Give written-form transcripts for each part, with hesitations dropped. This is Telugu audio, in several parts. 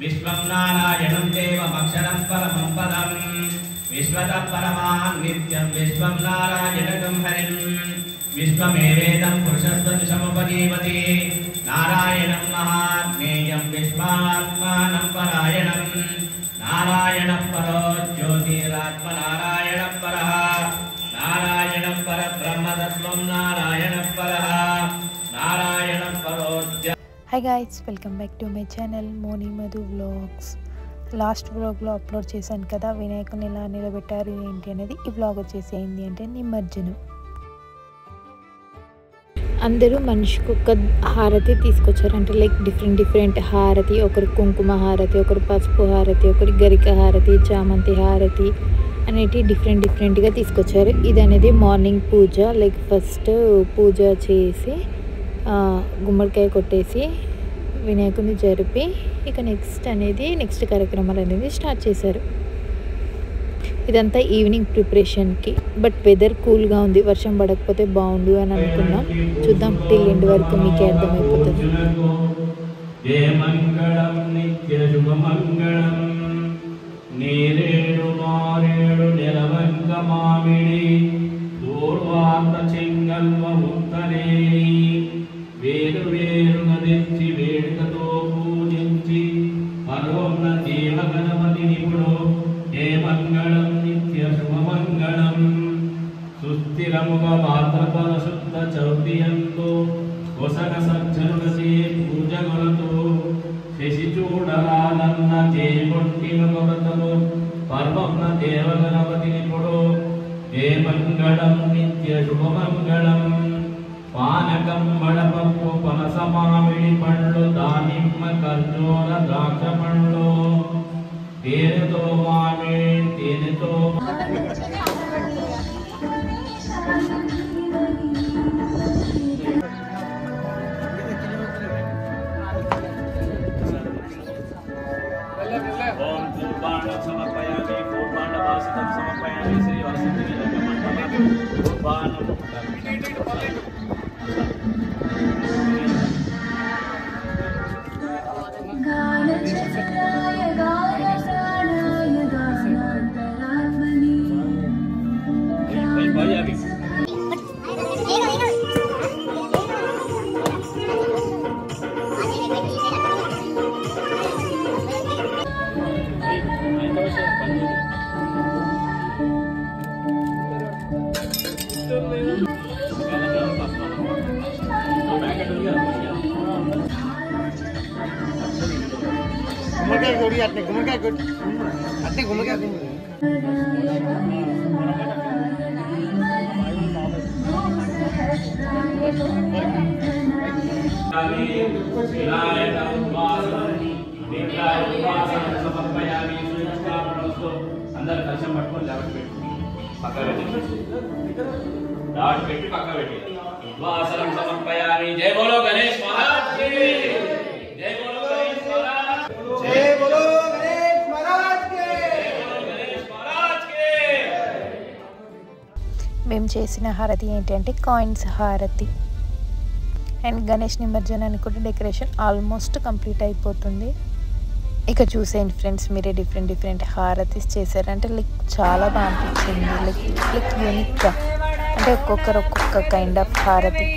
विश्वं नारायणं देवमक्षरं परमं पदं विश्वतः परमां नित्यं विश्वं नारायणं हरिं विश्वमेवेदं पुरुषस्त्वदुषमुपजीवति नारायणं महात्मेयं विश्वात्मानं परायणं नारायणः परो ज्योतिरात्मनारायणः परः नारायणः परब्रह्मतत्त्वं नारायणः परः नारायणः परो। Hi guys, welcome back to my channel Moni Madhu Vlogs. Last వ్లాగ్లో అప్లోడ్ చేశాను కదా వినాయకుని ఎలా నిలబెట్టారు ఏంటి అనేది. ఈ వ్లాగ్ వచ్చేసి ఏంటి అంటే నిమజ్జనం. అందరూ మనిషికి ఒక హారతి తీసుకొచ్చారు, అంటే లైక్ డిఫరెంట్ హారతి. ఒకరు కుంకుమ హారతి, ఒకరు పసుపు హారతి, ఒకరి గరిక హారతి, చామంతి హారతి అనేటి డిఫరెంట్గా తీసుకొచ్చారు. ఇది అనేది మార్నింగ్ పూజ, లైక్ ఫస్ట్ పూజ చేసి గుమ్మడికాయ కొట్టేసి వినాయకుని జరిపి ఇక నెక్స్ట్ కార్యక్రమాలు అనేది స్టార్ట్ చేశారు. ఇదంతా ఈవినింగ్ ప్రిపరేషన్కి. బట్ వెదర్ కూల్గా ఉంది, వర్షం పడకపోతే బాగుండు అని అనుకున్నాం. చూద్దాం, టిల్ ఎండ్ వరకు మీకే అర్థమైపోతుంది. వేరు వేరుగా తెచ్చి వేడుకతో పూజించి పర్వమున దేవ గణపతి నిపుడు ఏ మంగళం నిత్య శుభమంగళం సుస్థిరముగా భాద్రపద శుద్ధ చౌతియంతో కొసగ సజ్జనులచే పూజగులతో శశి చూడరాలన్న చేకొట్టిన కొరతలు పర్వమున దేవ గణపతి నిపుడు ఏ మంగళం నిత్య శుభమంగళం పానకం మడపప్పు పనస మామిడి పండ్లు దానిమ్మ ఖర్జూర ద్రాక్ష పండ్లు తేనెతో తేనెతో ఓం పూర్వాణం సమర్పయామి పూర్వాణవాసితం సమర్పయామి శ్రీ వరసిద్ధి పూర్వాణం అందరు కలశం పట్టుకొని దాటి పెట్టి పక్క పెట్టి ఉద్వాసనం సమర్పయామి. జై బోలో గణేష్ మహారాజ్ కి జై బోలో గణేష్ మహారాజ్ జై బోలో గణేష్ మహారాజ్ కి గణేష్ మహారాజ్ కి. మేము చేసిన హారతి ఏంటంటే కాయిన్స్ హారతి. అండ్ గణేష్ నిమజ్జనానికి కూడా డెకరేషన్ ఆల్మోస్ట్ కంప్లీట్ అయిపోతుంది. ఇక చూసేయండి ఫ్రెండ్స్, మీరే డిఫరెంట్ హారతీస్ చేశారంటే లైక్ చాలా బాగా అనిపించింది. లైక్ యూనిక్గా, అంటే ఒక్కొక్కరు ఒక్కొక్క కైండ్ ఆఫ్ హారతి.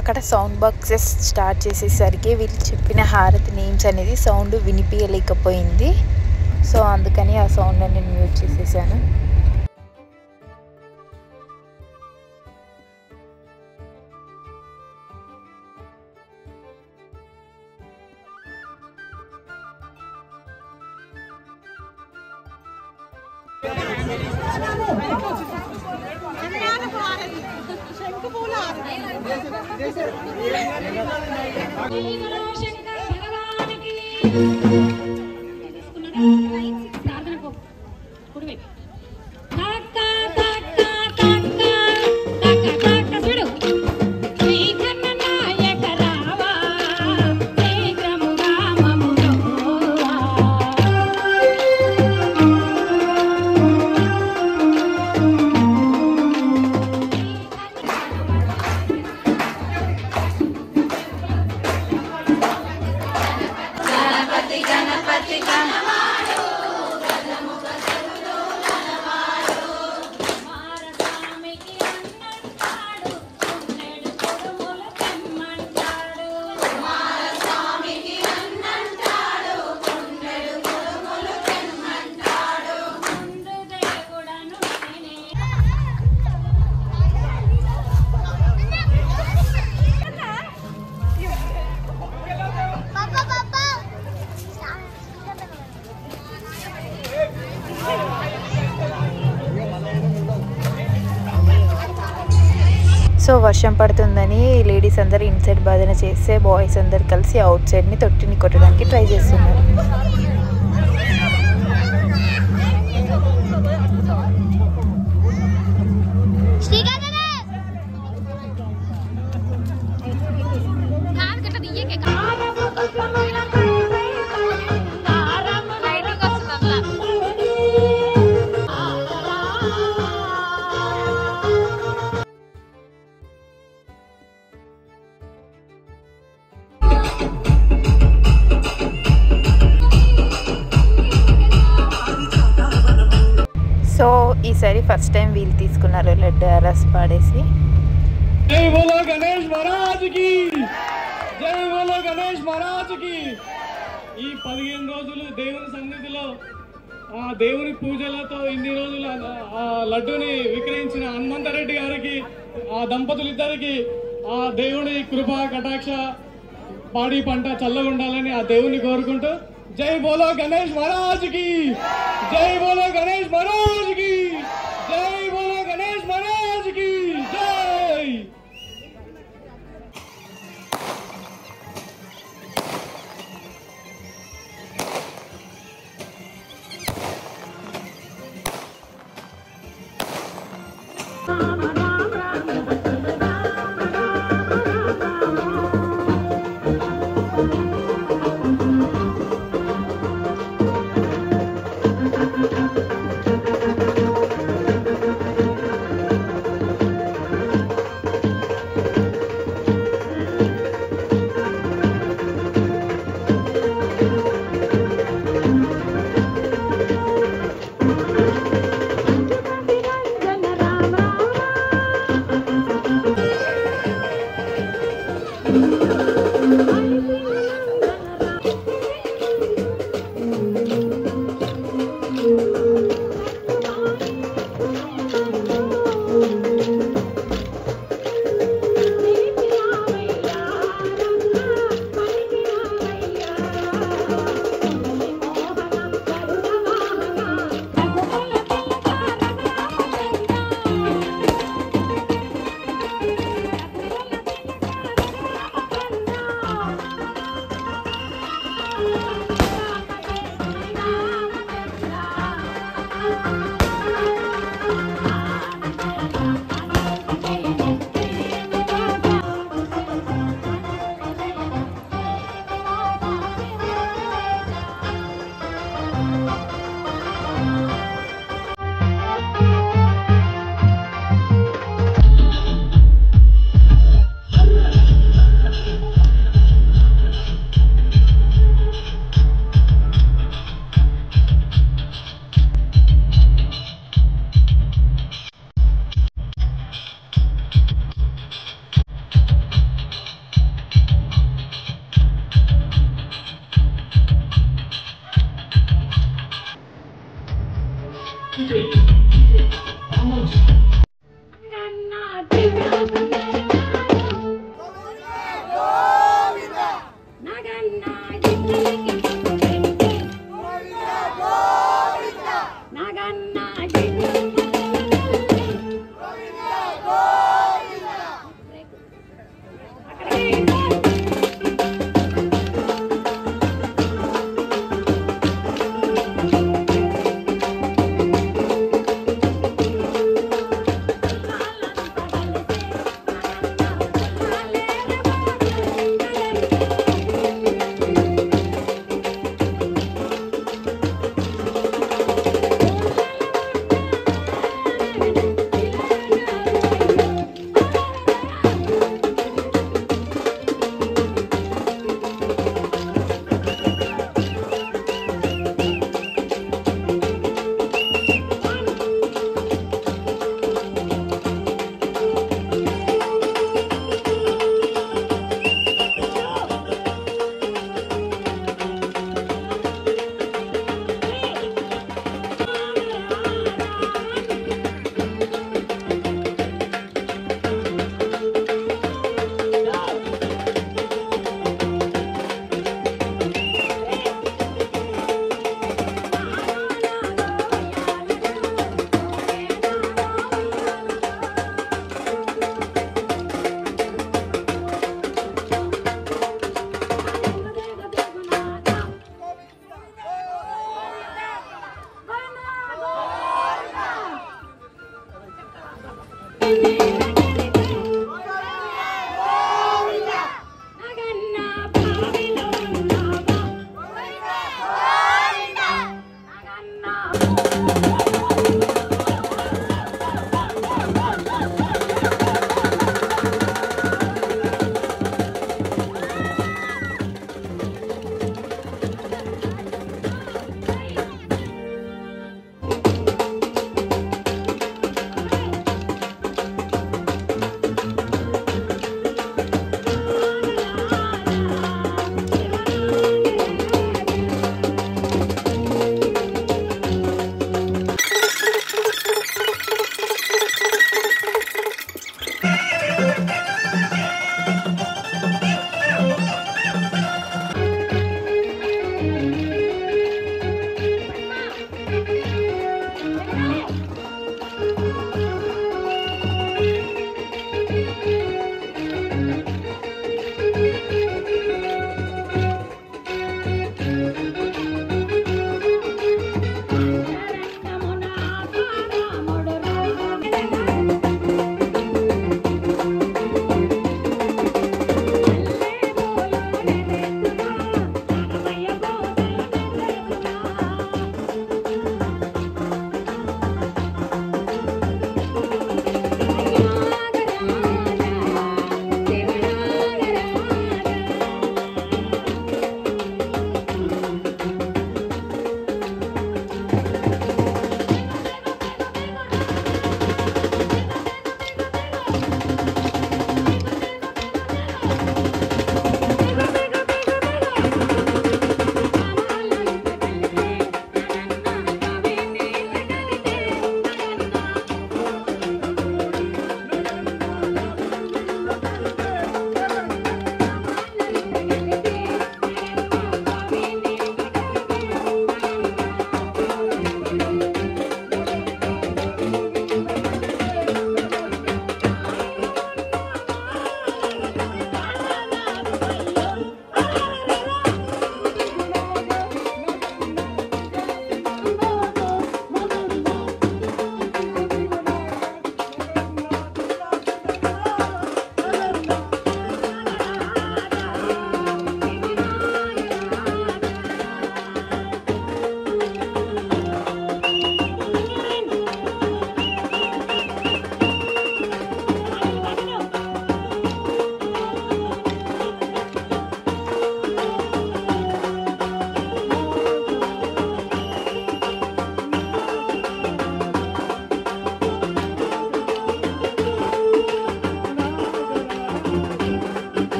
అక్కడ సౌండ్ బాక్సెస్ స్టార్ట్ చేసేసరికి వీళ్ళు చెప్పిన హారతి నేమ్స్ అనేది సౌండ్ వినిపించలేకపోయింది. సో అందుకని ఆ సౌండ్ నేను మ్యూట్ చేసేసాను. సో వర్షం పడుతుందని లేడీస్ అందరు ఇన్సైడ్ భజన చేస్తే బాయ్స్ అందరు కలిసి అవుట్ సైడ్ని తొట్టిని కొట్టడానికి ట్రై చేస్తున్నారు. సో ఈసారి ఫస్ట్ టైం వీళ్ళు తీసుకున్నారు లడ్డు అరస్ పాడేసి. జై బోలో గణేష్ మహారాజ్ కి, జై బోలో గణేష్ మహారాజ్ కి. ఈ 15 రోజులు దేవుని సన్నిధిలో ఆ దేవుని పూజలతో ఇన్ని రోజులు ఆ లడ్డూని విక్రయించిన హనుమంతరెడ్డి గారికి, ఆ దంపతులిద్దరికి ఆ దేవుని కృప కటాక్ష పాడి పంట చల్లగా ఉండాలని ఆ దేవుని కోరుకుంటూ జై బోలో గణేష్ మహారాజ్ కి, జై బోలో గణేష్ మహారాజ్ కి, జై బోలో గణేష్ మహారాజ్ కి జై.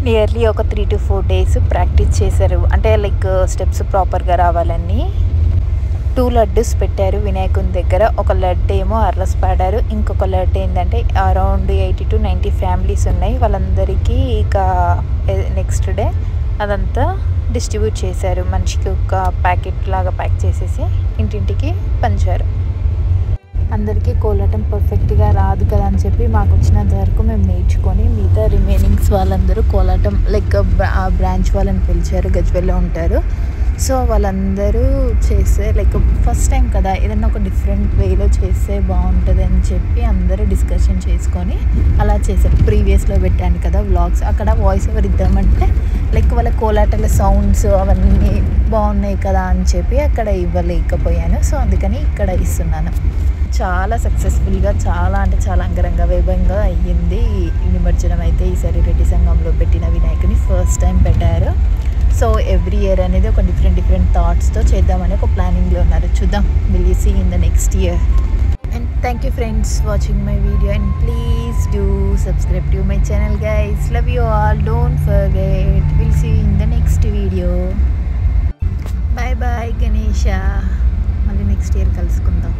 నియర్లీ ఒక 3 to 4 days ప్రాక్టీస్ చేశారు. అంటే లైక్ స్టెప్స్ ప్రాపర్గా రావాలని 2 లడ్డూస్ పెట్టారు వినాయకుని దగ్గర. ఒక లడ్డు ఏమో అర్రస్ పాడారు, ఇంకొక లడ్డు ఏంటంటే అరౌండ్ 80 to 90 ఫ్యామిలీస్ ఉన్నాయి. వాళ్ళందరికీ ఇక నెక్స్ట్ డే అదంతా డిస్ట్రిబ్యూట్ చేశారు. మనిషికి ఒక ప్యాకెట్ లాగా ప్యాక్ చేసేసి ఇంటింటికి పంచారు. అందరికీ కోలాటం పర్ఫెక్ట్గా రాదు కదా అని చెప్పి మాకు వచ్చినంత వరకు మేము నేర్చుకొని మిగతా రిమైనింగ్స్ వాళ్ళందరూ కోలాటం లైక్ ఆ బ్రాంచ్ వాళ్ళని పిలిచారు, గజ్వేల్లో ఉంటారు. సో వాళ్ళందరూ చేస్తే లైక్ ఫస్ట్ టైం కదా ఏదైనా ఒక డిఫరెంట్ వేలో చేస్తే బాగుంటుంది అని చెప్పి అందరూ డిస్కషన్ చేసుకొని అలా చేశారు. ప్రీవియస్లో పెట్టాను కదా వ్లాగ్స్, అక్కడ వాయిస్ ఓవర్ ఇద్దామంటే లైక్ వాళ్ళ కోలాటల సౌండ్స్ అవన్నీ బాగున్నాయి కదా అని చెప్పి అక్కడ ఇవ్వలేకపోయాను. సో అందుకని ఇక్కడ ఇస్తున్నాను. చాలా సక్సెస్ఫుల్గా చాలా అంటే చాలా అంగరంగ వైభవంగా అయ్యింది ఈ నిమజ్జనం అయితే. ఈసారి రెడ్డి సంఘంలో పెట్టిన వినాయకుని ఫస్ట్ టైం పెట్టారు. సో ఎవ్రీ ఇయర్ అనేది ఒక డిఫరెంట్ థాట్స్తో చేద్దామని ఒక ప్లానింగ్లో ఉన్నారు. చూద్దాం, will you see in the next year. And thank you friends watching my video and please do subscribe to my channel guys. Love you all, don't forget. Will see in the next video. Bye bye Ganesha. మళ్ళీ నెక్స్ట్ ఇయర్ కలుసుకుందాం.